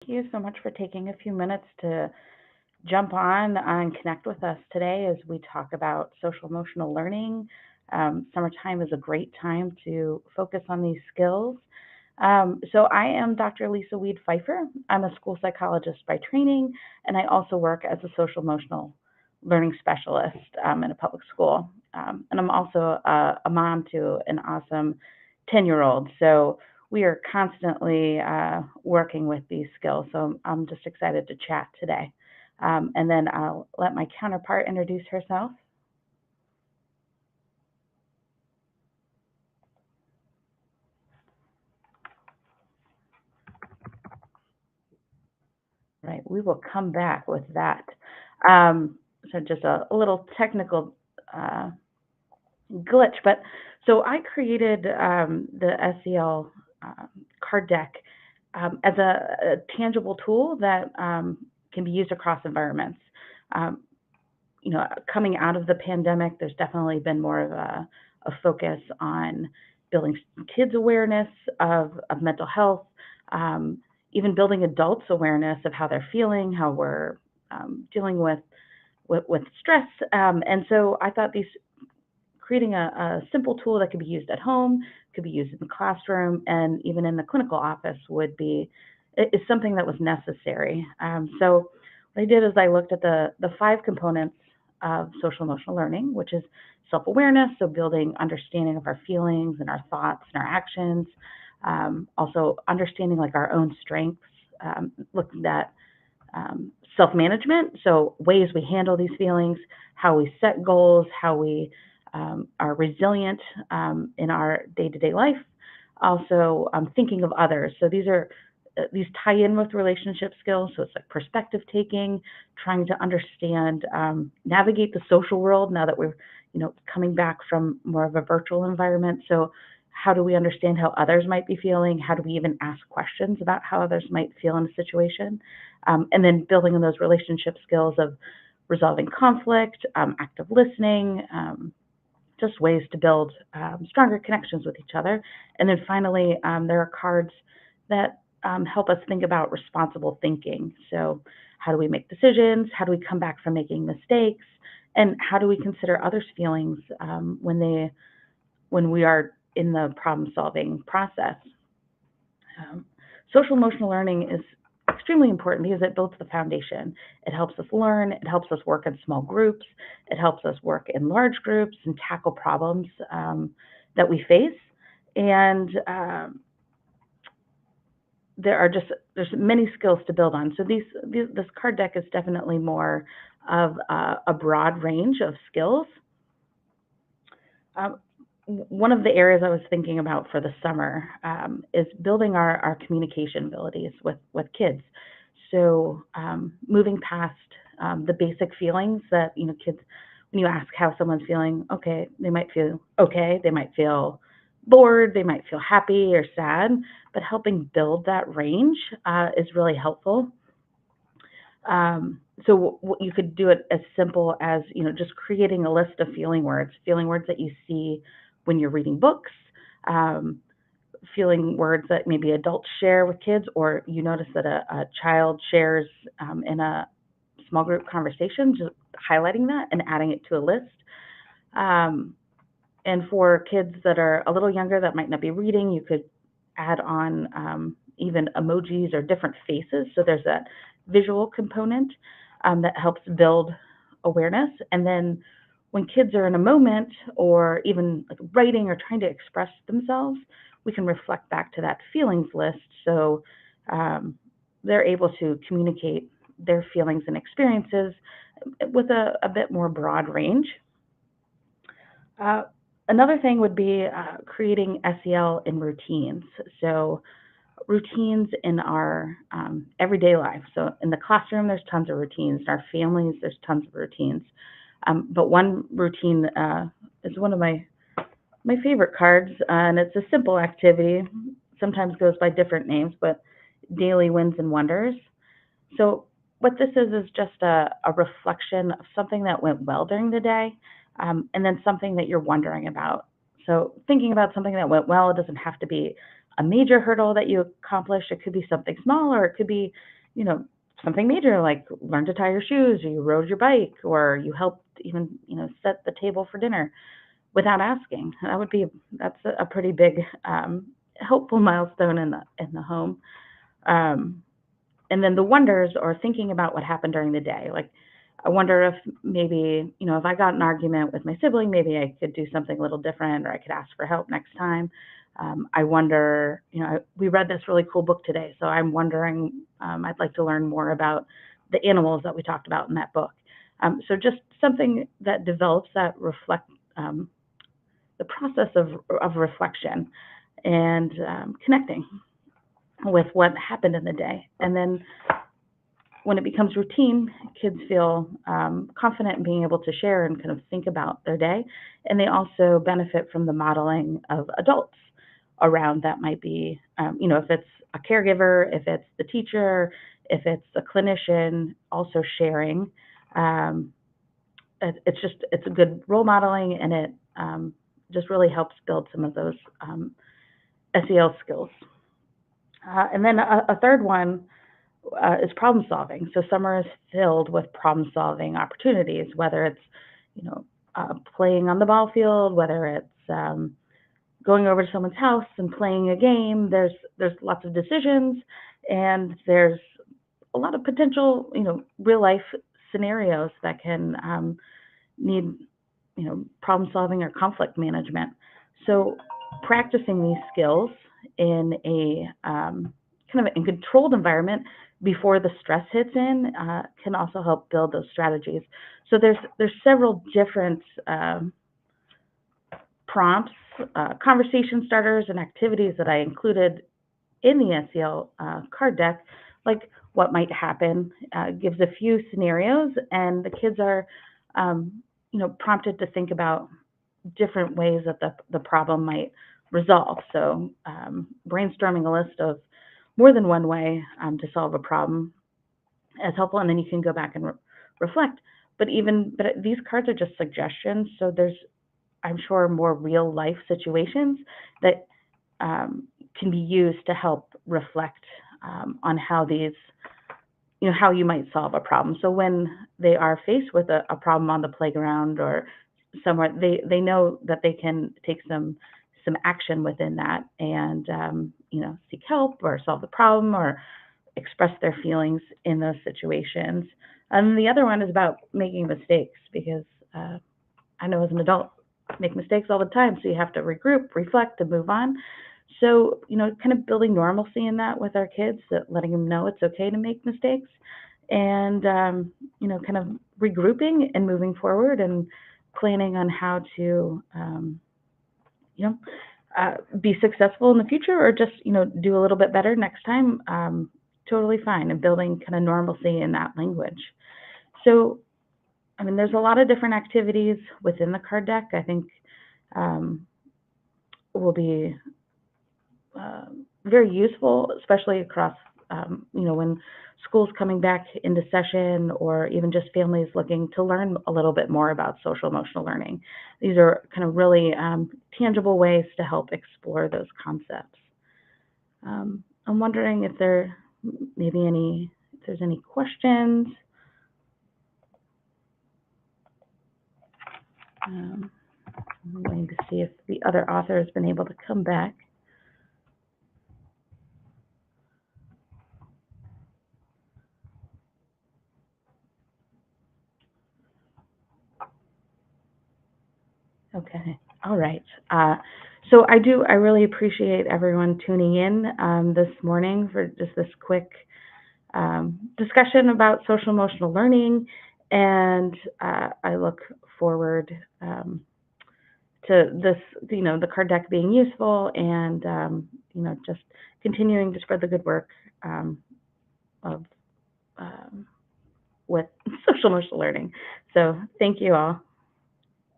Thank you so much for taking a few minutes to jump on and connect with us today as we talk about social emotional learning. Summertime is a great time to focus on these skills. So, I am Dr. Lisa Weed Phifer. I'm a school psychologist by training, and I also work as a social emotional learning specialist in a public school. And I'm also a mom to an awesome 10-year-old. So, we are constantly working with these skills. So, I'm just excited to chat today. And then I'll let my counterpart introduce herself. Right, we will come back with that. Um, so just a little technical uh, glitch, but so I created the SEL card deck as a tangible tool that can be used across environments. Um, Coming out of the pandemic, there's definitely been more of a focus on building kids' awareness of mental health, um, even building adults' awareness of how they're feeling, how we're dealing with stress. And so I thought these creating a simple tool that could be used at home, could be used in the classroom, and even in the clinical office would be is something that was necessary. So what I did is I looked at the five components of social emotional learning, which is self-awareness, so building understanding of our feelings and our thoughts and our actions, also understanding like our own strengths, looking at self-management, so ways we handle these feelings, how we set goals, how we are resilient in our day-to-day life. Also, thinking of others. So these tie in with relationship skills. So it's like perspective taking, trying to understand, navigate the social world now that we're coming back from more of a virtual environment. So how do we understand how others might be feeling? How do we even ask questions about how others might feel in a situation? And then building on those relationship skills of resolving conflict, active listening, just ways to build stronger connections with each other. And then finally, there are cards that help us think about responsible thinking. So, how do we make decisions? How do we come back from making mistakes? And how do we consider others' feelings when we are in the problem solving process? Um, Social emotional learning is extremely important because it builds the foundation. It helps us learn, it helps us work in small groups, it helps us work in large groups and tackle problems that we face. And there's many skills to build on. So this card deck is definitely more of a broad range of skills. Um, One of the areas I was thinking about for the summer is building our communication abilities with kids. So moving past the basic feelings that kids, when you ask how someone's feeling, okay, they might feel okay, they might feel bored, they might feel happy or sad, but helping build that range is really helpful. So you could do it as simple as just creating a list of feeling words that you see when you're reading books, um, feeling words that maybe adults share with kids, or you notice that a child shares in a small group conversation, just highlighting that and adding it to a list. Um, and for kids that are a little younger that might not be reading, you could add on even emojis or different faces. So there's that visual component that helps build awareness. And then when kids are in a moment or even like writing or trying to express themselves, we can reflect back to that feelings list. So um, they're able to communicate their feelings and experiences with a bit more broad range. Uh, Another thing would be creating SEL in routines. So routines in our everyday life. So in the classroom, there's tons of routines. In our families, there's tons of routines. But one routine is one of my favorite cards, and it's a simple activity. Sometimes goes by different names, but daily wins and wonders. So what this is just a reflection of something that went well during the day, and then something that you're wondering about. So thinking about something that went well, it doesn't have to be a major hurdle that you accomplished. It could be something small, or it could be, you know, something major like learn to tie your shoes, or you rode your bike, or you helped even, set the table for dinner without asking. That's a pretty big helpful milestone in the home. Um, and then the wonders, or thinking about what happened during the day. Like, I wonder if maybe, if I got an argument with my sibling, maybe I could do something a little different, or I could ask for help next time. I wonder, we read this really cool book today, so I'm wondering, I'd like to learn more about the animals that we talked about in that book. So just something that develops that reflect, the process of reflection, and connecting with what happened in the day. And then when it becomes routine, kids feel confident in being able to share and kind of think about their day. And they also benefit from the modeling of adults around. That might be, if it's a caregiver, if it's the teacher, if it's a clinician, also sharing. Um, it's a good role modeling, and it just really helps build some of those SEL skills. And then a third one is problem solving. So summer is filled with problem solving opportunities, whether it's, playing on the ball field, whether it's going over to someone's house and playing a game. There's lots of decisions, and there's a lot of potential, real life scenarios that can need, problem solving or conflict management. So practicing these skills in a kind of a controlled environment before the stress hits in can also help build those strategies. So there's several different prompts, conversation starters, and activities that I included in the SEL card deck, like what might happen, gives a few scenarios, and the kids are, prompted to think about different ways that the problem might resolve. So brainstorming a list of more than one way to solve a problem is helpful, and then you can go back and reflect. But these cards are just suggestions, so there's, I'm sure, more real life situations that can be used to help reflect on how these, how you might solve a problem. So when they are faced with a problem on the playground or somewhere, they know that they can take some action within that, and seek help or solve the problem or express their feelings in those situations. And the other one is about making mistakes, because I know as an adult, make mistakes all the time, so you have to regroup, reflect, and move on. So, kind of building normalcy in that with our kids, that letting them know it's okay to make mistakes, and, kind of regrouping and moving forward, and planning on how to, be successful in the future, or just, do a little bit better next time. Totally fine, and building kind of normalcy in that language. So, I mean, there's a lot of different activities within the card deck. I think will be very useful, especially across, when school's coming back into session, or even just families looking to learn a little bit more about social emotional learning. These are kind of really tangible ways to help explore those concepts. I'm wondering if there if there's any questions. I'm waiting to see if the other author has been able to come back. Okay. All right. So I really appreciate everyone tuning in this morning for just this quick discussion about social emotional learning, and I look forward to this, the card deck being useful, and just continuing to spread the good work of with social emotional learning. So thank you all.